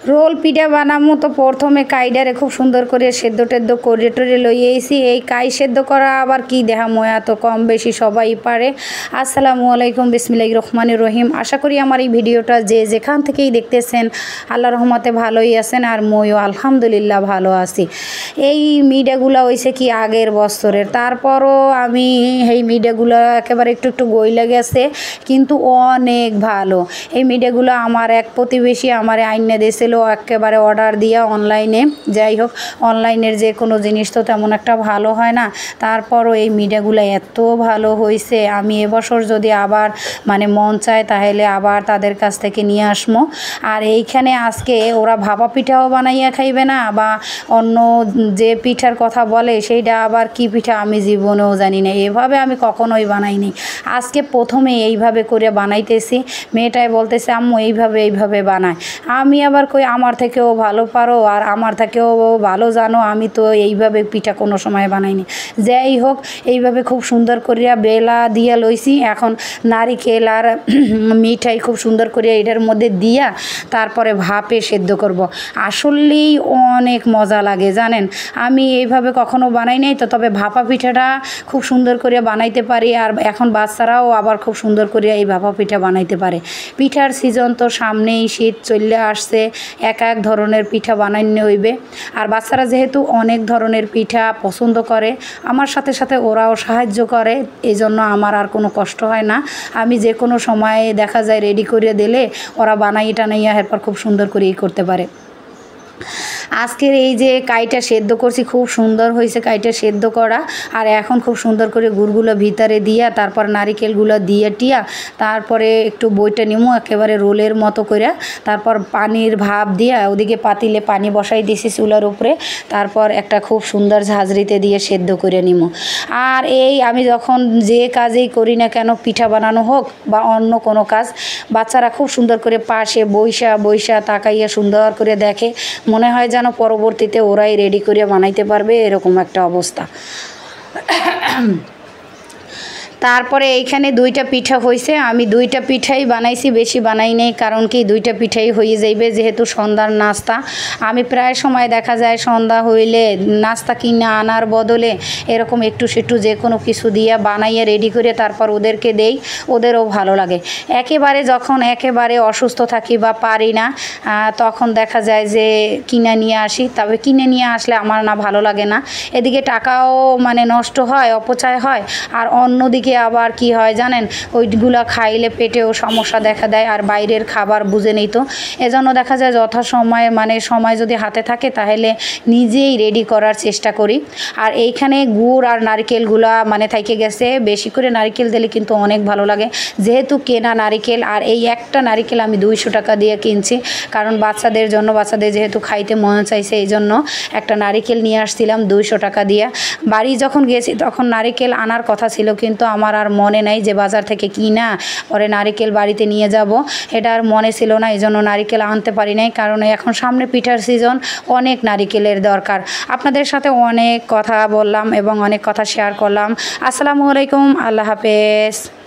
Role পিঠা বানামো তো প্রথমে কাইডারে খুব সুন্দর করে সেদ্ধ টেদ্ধ করে টরে লইয়েছি। এই কাই সেদ্ধ করা আবার কি দেখামো, এত কম বেশি সবাই পারে। আসসালামু আলাইকুম, বিসমিল্লাহির রহমানির রহিম। আশা করি আমার এই ভিডিওটা যে যেখান থেকেই দেখতেছেন আল্লাহর রহমতে ভালোই আছেন, আর মইও আলহামদুলিল্লাহ ভালো আছি। এই মিডিয়াগুলো হয়েছে কি আগের বছরের, তারপরও আমি এই মিডিয়াগুলো একেবারে একটু একটু গইলা গেছে, কিন্তু অনেক ভালো। এই মিডিয়াগুলো আমার এক প্রতিবেশী আমার আইনে দিয়েছিল একেবারে অর্ডার দিয়া অনলাইনে। যাই হোক, অনলাইনের যে কোনো জিনিস তো তেমন একটা ভালো হয় না, তারপরও এই মিডিয়াগুলো এত ভালো হয়েছে। আমি এবছর যদি আবার মন চায় তাহলে আবার তাদের কাছ থেকে নিয়ে আসবো। আর এইখানে আজকে ওরা ভাপা পিঠাও বানাইয়া খাইবে না, বা অন্য যে পিঠার কথা বলে সেইটা আবার কি পিঠা আমি জীবনেও জানি না, এভাবে আমি কখনোই বানাইনি। আজকে প্রথমে এইভাবে করে বানাইতেছি। মেয়েটাই বলতেছে আম্মু এইভাবে বানায়। আমি আবার কই আমার থেকেও ভালো পারো আর আমার থেকেও ভালো জানো, আমি তো এইভাবে পিঠা কোনো সময় বানাইনি। যাই হোক, এইভাবে খুব সুন্দর করিয়া বেলা দিয়া লইছি। এখন নারিকেল আর মিঠাই খুব সুন্দর করিয়া এটার মধ্যে দিয়া তারপরে ভাপে সেদ্ধ করব। আসলেই অনেক মজা লাগে জানেন। আমি এইভাবে কখনো বানাই নাই তো, তবে ভাপা পিঠাটা খুব সুন্দর করে বানাইতে পারি। আর এখন বাচ্চারাও আবার খুব সুন্দর করে এই ভাপা পিঠা বানাইতে পারে। পিঠার সিজন তো সামনেই, শীত চলে আসছে, এক এক ধরনের পিঠা বানাইতে হইবে। আর বাচ্চারা যেহেতু অনেক ধরনের পিঠা পছন্দ করে, আমার সাথে সাথে ওরাও সাহায্য করে, এই জন্য আমার আর কোনো কষ্ট হয় না। আমি যে কোনো সময়ে দেখা যায় রেডি করে দিলে ওরা বানাই টানাইয়া এরপর খুব সুন্দর করে করতে পারে। আজকের এই যে কাইটা সেদ্ধ করছি খুব সুন্দর হয়েছে কাইটা সেদ্ধ করা। আর এখন খুব সুন্দর করে গুড়গুলো ভিতরে দিয়া তারপর নারিকেলগুলো দিয়ে টিয়া তারপরে একটু বইটা নিমু একেবারে রোলের মতো করে। তারপর পানির ভাপ দিয়া ওদিকে পাতিলে পানি বসাই দিয়েছি চুলার উপরে, তারপর একটা খুব সুন্দর ঝাঁঝরিতে দিয়ে সেদ্ধ করে নিমু। আর এই আমি যখন যে কাজেই করি না কেন, পিঠা বানানো হোক বা অন্য কোনো কাজ, বাচ্চারা খুব সুন্দর করে পাশে বইসা তাকাইয়া সুন্দর করে দেখে, মনে হয় যেন পরবর্তীতে ওরাই রেডি করে বানাইতে পারবে, এরকম একটা অবস্থা। তারপরে এইখানে দুইটা পিঠা হয়েছে, আমি দুইটা পিঠাই বানাইছি, বেশি বানাই নেই, কারণ কি দুইটা পিঠাই হয়ে যাইবে যেহেতু সন্ধ্যার নাস্তা। আমি প্রায় সময় দেখা যায় সন্ধ্যা হইলে নাস্তা কিনে আনার বদলে এরকম একটু সেটু যে কোনো কিছু দিয়ে বানাইয়া রেডি করে তারপর ওদেরকে দেই, ওদেরও ভালো লাগে। যখন একেবারে অসুস্থ থাকি বা পারি না, তখন দেখা যায় যে কিনে নিয়ে আসি। তবে কিনে নিয়ে আসলে আমার না ভালো লাগে না, এদিকে টাকাও নষ্ট হয়, অপচয় হয়। আর অন্যদিকে আবার কি হয় জানেন, ওইগুলা খাইলে পেটেও সমস্যা দেখা দেয়, আর বাইরের খাবার বুঝে নেই তো। এজন্য দেখা যায় যথাসময়ে সময় যদি হাতে থাকে তাহলে নিজেই রেডি করার চেষ্টা করি। আর এইখানে গুড় আর নারকেলগুলা থাইকে গেছে, বেশি করে নারকেল দিলে কিন্তু অনেক ভালো লাগে। যেহেতু কেনা নারকেল, আর এই একটা নারকেল আমি 200 টাকা দিয়ে কিনছি, কারণ বাচ্চাদের জন্য, বাচ্চাদের যেহেতু খাইতে মন চাইছে এই জন্য একটা নারকেল নিয়ে আসছিলাম 200 টাকা দিয়ে। বাড়ি যখন গেছি তখন নারকেল আনার কথা ছিল, কিন্তু আমার আর মনে নাই যে বাজার থেকে কিনা পরে নারকেল বাড়িতে নিয়ে যাব, এটা আর মনে ছিল না, এই জন্য নারকেল আনতে পারি নাই। কারণ এখন সামনে পিঠার সিজন, অনেক নারকেলের দরকার। আপনাদের সাথে অনেক কথা বললাম এবং অনেক কথা শেয়ার করলাম। আসসালামু আলাইকুম, আল্লাহ হাফেজ।